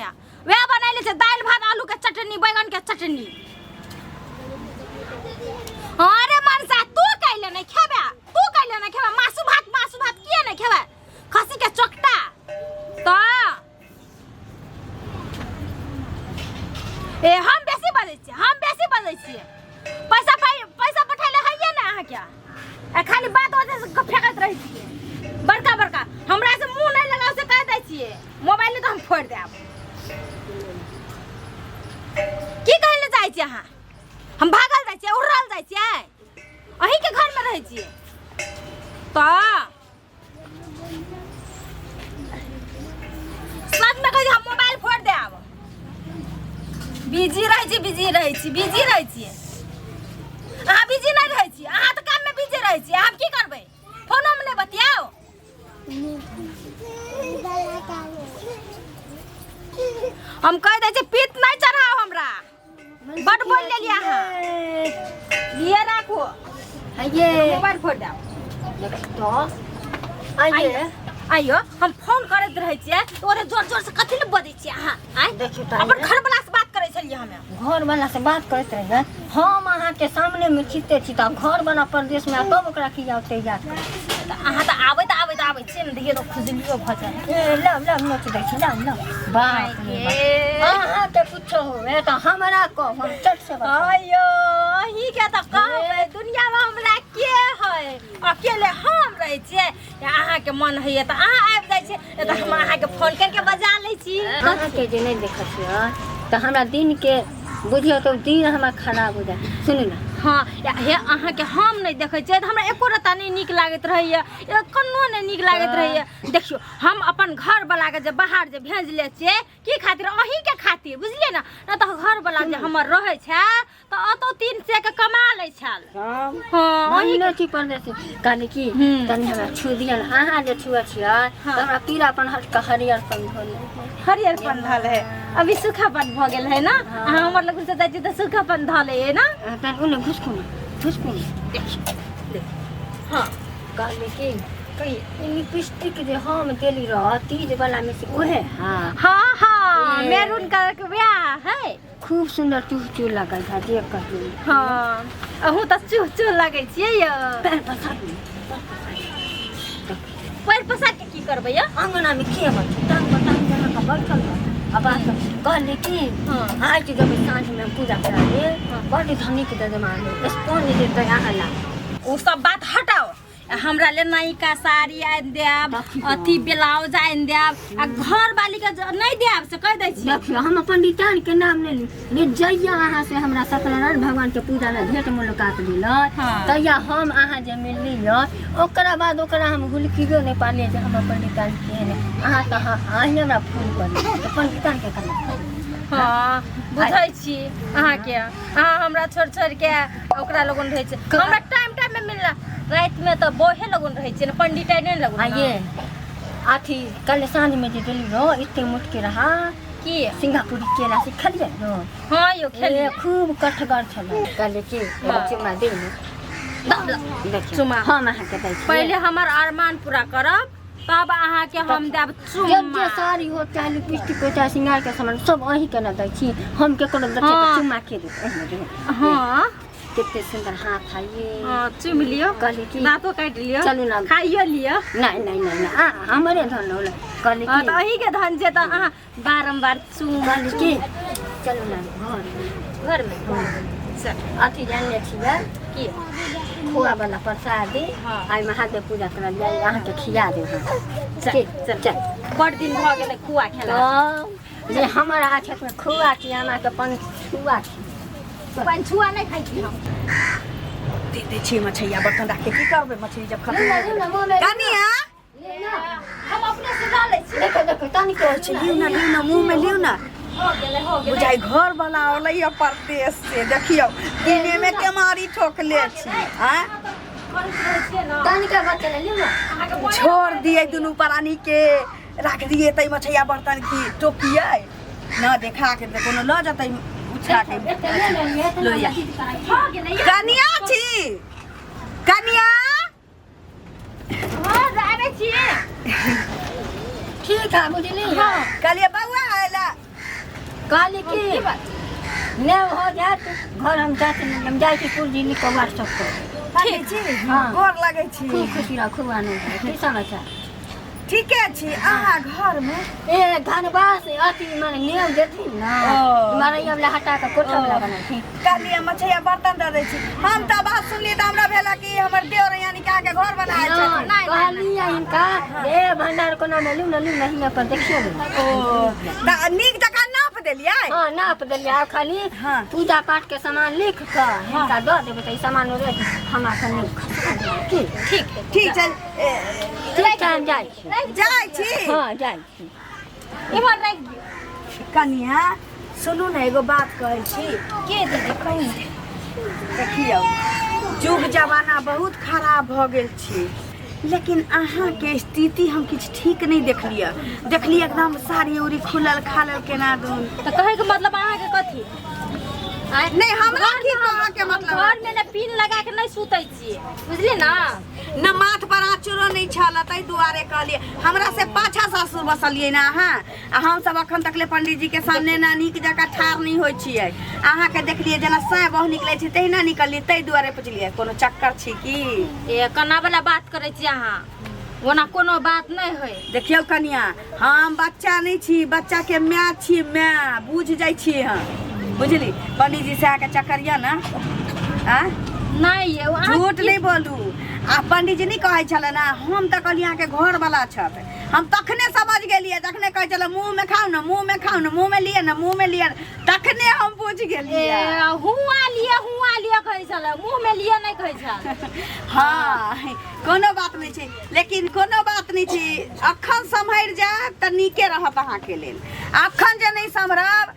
क्या वे बनैले छे दाल भात आलू के चटनी बैगन के चटनी। अरे मनसा तू कैले नहीं खेबे मासु भात किए नहीं खेबे खसी के चोकटा तो ए हम बेसी बजै छियै पैसा पठैले हइए ना अहाँ क्या खाली बात वजह से फेंकत रही छियै बड़का हमरा से मुंह नहीं लगाओ से कह दै छियै मोबाइल तो हम फोड़ देब। की कहले जाइ छियै अहाँ हम भागल जाइ छियै उड़ल जाइ छियै अहीं के घर में रहै छियै तो सच में कहि हम मोबाइल फोड़ देब। बिजी रहै छी अहाँ बिजी नहीं रहै छी अहाँ तो काम में बिजी रहै छी हम की करबै फोनो में नहीं बतियाओ। हम कह दै छी पीत नहीं चढ़ाओ हमरा बड़ बोल लेलिए अहाँ लिए राखो आइए मोबाइल फोड़ दो आइयो हम फोन करत रहै छियै तो ओरे जोर से कथि ले बजै छियै अहाँ आइ देखियो त अपन घर वाला से बात करै छलिए हमे घर वाला से बात करत रहे हम अहाँ के सामने में छिते छी त घर वाला प्रदेश में तब ओकरा की जाते याद अहाँ त आबै छियै न देखियो त खुजलियो भ जाय लब नोच दै छी लब बाप रे अहाँ के कुछो होवे त हमरा को हम चट से आइयो ही के त कहबै दुनिया में हमरा के है अकेले हम रहै छियै अहाँ के मन है त अहाँ आबि जाइ छियै त हम अहाँ के फोन करके बजा लै छी अहाँ के जे नहीं देखै छियै त हमरा दिन के बुझियो तो दिन हमरा खराब हो जाए सुनी ना हाँ हे अहाँ के हम नहीं देखे छियै त हमरा एको रत्ता नहीं नीक लागत रहैया कन्नो नहीं नीक लागत रहैया। देखियो हम अपन घर वाला के जे बाहर जे भेज ले छियै की खातिर अहीं के खातिर बुझलिए ना न त घर वाला जे हमर रहै छै त अतो 300 के कमा लै छल हां अहीं ने की परदेश काली की तनी हमरा छु दिया अहाँ जे छुआ छियै त हमरा पीलापन हट हरियरपन धल है अभी सूखापन भ गेल है ना अहाँ हमर लग से जाइ छी त सूखापन धले है ना तन उन्हें घुसकुन देख हां काली की कही लिपस्टिक जे हम देली रह तीज वाला में से ओहे हां मैरून कलर के ब्याह है खूब सुंदर चूह लागल था देख कर हां अहू त चूह लागै छियै य पैर पसार के की करबै य अंगना में के बच टांग जना का बैठल अब कहले की आज जब सांझ में पूजा कराए बड़ी धनी के जजमान स्पोन दे त यहाँ ला ओ सब बात हटाओ हमरा ले नईका साड़ी आन देब अथी ब्लाउज आन देब आ घर वाली के नहीं देब से कह दै छी। देखियो हम पंडितान के नाम ले जइया अहाँ से हमरा सत्यनारायण भगवान के पूजा में भेंट मुलाकात भेल तैया हम अहाँ जे मिलली ओकरा बाद ओकरा हम हुलकियो नहीं पाले जे हम पंडितान के अहाँ त अहीं हमरा फोन कर त पंडितान के करना हां बुझै छी अहाँ के अहाँ हमरा छोड़ के ओकरा लगन रहै छै हमरा टाइम में मिलला रात में तो बोहे लगन रहै छै न पंडिताई नहीं लगन आइए आथी कल सांझ में जे देली रो इतने मुटके रहा की सिंगापुरी केला से खलिए नो हां यो खेलिए खूब कठगर छल कल के चुमा दे न चुमा हम अहाँ के दै छी पहले हमर अरमान पूरा करब तब अहाँ के हम देब चुमा जे साड़ी हो चाहे लिपस्टिक हो चाहे सिंगार के सामान सब अहीं के न दै छी हम के कोनो दै छी चुमा के दे हां कितने सुंदर हाथ है ये हां चुम लियो कल की दांतो काट लियो चलू ना खाइयो लियो नहीं हमरे धन होला कल की त अहीं के धन छै त अहाँ बारंबार चुम कल की चलू ना घर में चल अथी जान ले छियै की खोआ वाला प्रसादी आई महादेव पूजा कर जाए अहाँ के खिया दे चल बड़ दिन भ गेलै खुआ खेला जे हमरा हाथ में खुआ की आमा के पंछुआ नहीं खाई छी हम दे छी मछैया बर्तन रख के की करबे मछली जब खत्म हो गेलै कनिया हम अपने से ला ले छी देखो तनी के लियो ना मुंह में लियो ना हो गेलै बुझाई घर वाला औलैया परदेश से देखियो दिने में केमारी ठोकले छी हैं तनी के बच्चा लियो ना छोड़ दिए दुनू प्राणी के रख दिए तई मछैया बर्तन की टोकिए ना देखा के कोनो ल जतै उठा के लोया कनिया छी कनिया हां जाने छी ठीक है बुझली कहलिए बउआ आइला कहली कि ने हो जात घर हम जाए छी पूर्जी लिख के व्हाट्सएप पर पंडित जी हाँ। गोर लगै छी खूब खुशी रह खूब आनंद की समाचार ठीके छी अहाँ घर में ए धनबाद अथी माने नेव देथिन ना ओ। मारे ये वाला हटा के कोठा वाला बनाथिन कहलिए मछैया बर्तन दे दै छी हम त बात सुनली त हमरा भेला कि हमर देवर यानी के आके घर बनाए छथिन कहली इनका ए भंडार कोना में लू नहीं पर देखियो ओ त नीक जका नाप देलियै हां नाप देलिए खाली हाँ। पूजा पाठ के सामान लिख के इनका दे देबै त ई सामान रे हमरा के लिख ठीक ठीक छै ठीक टाइम जाय जाइ छी हां जाय इमहर राख दियौ कनिया सुनू ने एगो बात कहै छी के दीदी कहीं देखियौ जुग जमाना बहुत खराब भ गेल छै लेकिन अहाँ के स्थिति हम किछु ठीक नहीं देखलिए एकदम साड़ी उड़ी खुलल खालल केना दून तो कहे के मतलब अहाँ के कथी नहीं हमरा की कहा के मतलब घर में ना पिन लगा के नहीं सुतै छियै बुझली ना न माथ पर आचुरो नहीं छल तै दुआरे कहलिए हमरा से पाछा सासुर बसलिए ना अहाँ आ हम सब अखन तक ले पंडित जी के सामने ना नीक जका ठार नहीं होय छियै अहाँ के देखलिए जेना साय बहु निकलै छै तहिना निकललिए तै दुआरे पुछलिए कोनो चक्कर छी की ए कना वाला बात करै छी अहाँ ओना कोनो बात नहीं होय देखियो कनिया हम बच्चा नहीं छी बच्चा के माय छी माय बुझ जाय छी हम बुझली पंडित जी से आके चक्करिया ना आ नहीं ये झूठ नहीं बोलू आ पंडित जी नहीं कहे छले ना हम तो कहलिए अहाँ के घर वाला छत हम तखने समझ गेलिए जखने कहे छले मुंह में खाओ ना मुंह में खाओ ना मुंह में लिए ना मुंह में लिए तखने हम बुझ गेलिए हुआ लिए कहे छले मुंह में लिए नहीं कहे छल हाँ कोनो बात नहीं छै लेकिन कोनो बात नहीं छै अखन सम्हर जाए त नीके रहत अहाँ के लेल अखन जे नहीं सम्हरब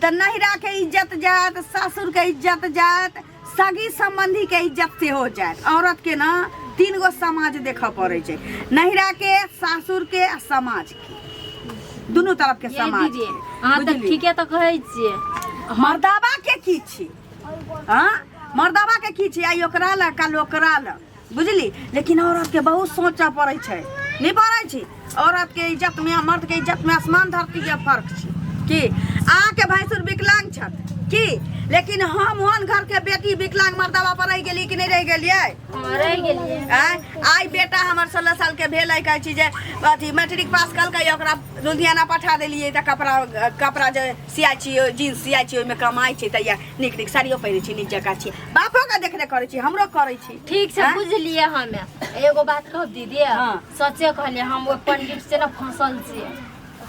त नहिरा के इज्जत जात सासुर के इज्जत जात सगी संबंधी के इज्जत से हो जाए औरत के ना 3 गो समाज देख पड़े छै नहिरा के सासुर के आ समाज के दोनों तरफ के समाज के हां त ठीके त कहै छियै मर्दावा के की छी हां मर्दावा के की छी आई ओकरा ला काल ओकरा ला बुझली लेकिन औरत के बहुत सोचा पड़े छै नहीं पड़े छै औरत के इज्जत में मर्द के इज्जत में आसमान धरती के फर्क छै की आके भैंसुर विकलांग छत की लेकिन हम ओहन घर के बेटी विकलांग मर्दावा पर रह गेली कि नहीं रह गेलिए रह गेलिए आई बेटा हमर 16 साल के भेल कहै छी जे अथी मैट्रिक पास कलकै ओकरा लुधियाना पठा देलिए त कपड़ा जे सियाइ छी जींस सियाइ छी ओइमे कमाई छै तैया नीक साड़ियो पहिरै छी नीक जका छी बापो के देखने करै छी हमरो करै छी ठीक छै बुझलिए हमे एगो बात कह दीदी सच्चे कहलिए हम ओ पंडित से ना फंसल छी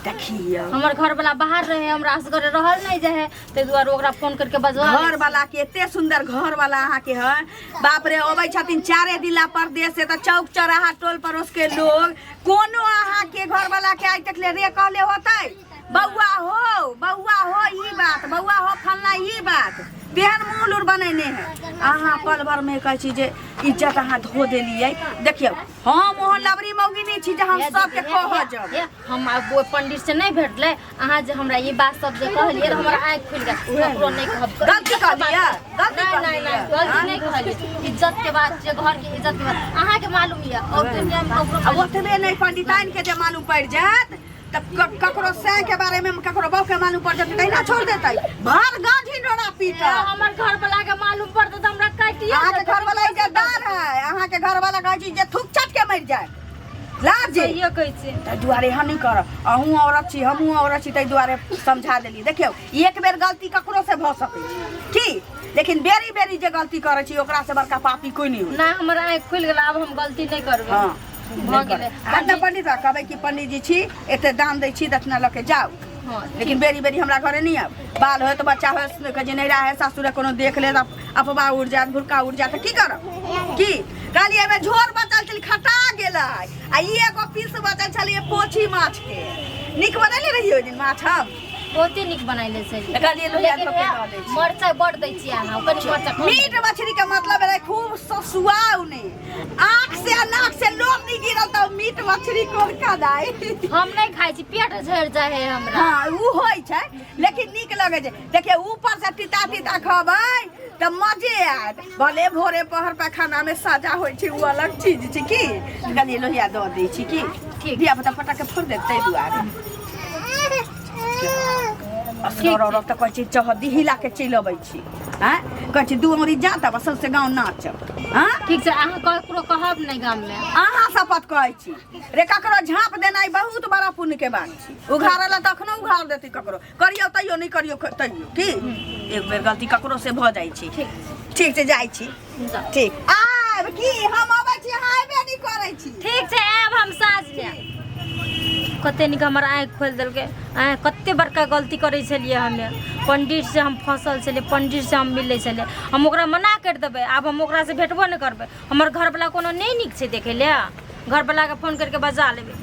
देखियो हमर घर वाला बाहर रहे हमरा असगरे रहल नहीं जाए ते दुआरे ओकरा फोन करके बजवा घर वाला के एते सुंदर घर वाला अहाँ के है बाप रे अबै छथिन 4 दिला परदेश से त चौक चौराहा टोल पड़ोस के लोग कोनो अहाँ के घर वाला के आई तक ले रे कहले होतै बउआ हो ई बात बउआ हो फलना ई बात बेहन मुलुर बनैने है अहाँ पल भर में कहै छी जे इज्जत अहाँ धो देलिए देखियो हम ओहन लबरी मौगी नहीं छी जे हम सब के कह जब हम वो पंडित से नहीं भेटले अहाँ जे हमरा ये बात सब जे कहलिए त हमरा आंख खुल गई ओकरो नहीं कहब गलती कर दिया गलती नहीं कहलिए इज्जत के बात जे घर के इज्जत के बात अहाँ के मालूम है और दुनिया में ओकरो ओतबे नहीं पंडिताइन के जे मालूम पड़ जात तब ककरो से के बारे में ककरो बाप के मालूम पड़ जाते तहिना छोड़ देते भर गांधी डोरा पीटा हमर घर वाला के मालूम पड़त त हमरा काटिए अहाँ के घर वाला इज्जतदार है अहाँ के घर वाला कहै छी जे थूक छट के मर जाए लाज जे ये कहै छी तै दुआरे हम नहीं कर अहूँ औरत छी हमहूँ औरत छी तै दुआरे समझा देली देखियो एक बेर गलती ककरो से भ सकै छै की लेकिन बेरी बेरी जे गलती करे छी ओकरा से बड़का पापी कोई नहीं हो ना हमरा आंख खुल गेल अब हम गलती नहीं करबे हां भ गेलै आटा पंडित कहबै कि पंडित जी छी एते दान दै छी दक्षिणा ल के जाओ लेकिन बेरी बेरी हमरा घरे नहीं आब बाल हो तो बच्चा हो के जे नहीं रहे सासुर कोनो देख ले अफवाह उड़ जात भुरका उड़ जात की करब की कहलिए में झोर बचल छल खटा गेलै आ एगो पीस बचल छल पोछी माछ के निक बनले रहियो दिन माछ हम बहुते निक बनाइले छै कहलिए लोहिया तो के दे छी मरचाई बड़ दै छी अहाँ कनी मरचाई मीट मछली के मतलब है खूब सुआव नहीं आंख से नाक से लोम नहीं गिरल तो मीट मछली कोन खादाई हम नहीं खाइ छी पेट झड़ जाए है हमरा हां उ होय छै लेकिन नीक लगे छै देखिए ऊपर से तीता तीता खबै त मजे आत भले भोरे पहर पे खाना में साजा होय छै उ अलग चीज छै की कहलिए लोहिया द दै छी की ठीक दिया पता पटा के फोड़ देतै दुआरे असगर औरत त कहै छी चहदी हिला के चलि अबै छी हैं कहै छी दू अंगुरी जा तब सबसे गाँव नाचब हाँ ठीक छै अहाँ ककरो कहब नहि गाममे अहाँ शपथ कहै छी रे ककरो झाँप देनाइ बहुत बड़ा पुण्य के बात छी उघारे ला तखनो उघार देती ककरो करियो तैयो नहीं करियो तैयो की एक बेर गलती ककरो से भ जाइ छी ठीक छै जाइ छी ठीक आब की हम अबै छी अहाँ आबे नहीं करै छी ठीक छै आब हम साँझ में कते निक हमर आँखि खोलि देलकै कते बड़का गलती करै छलियै हमे पंडित से हम फंसल छलियै पंडित से हम मिलै छलियै हम ओकरा मना कर देबै आब हम ओकरा से भेटबो नहीं करबै हमर घरवाला कोनो नहीं नीक छै देखे ले घरवाला के फोन करके बजा लेबै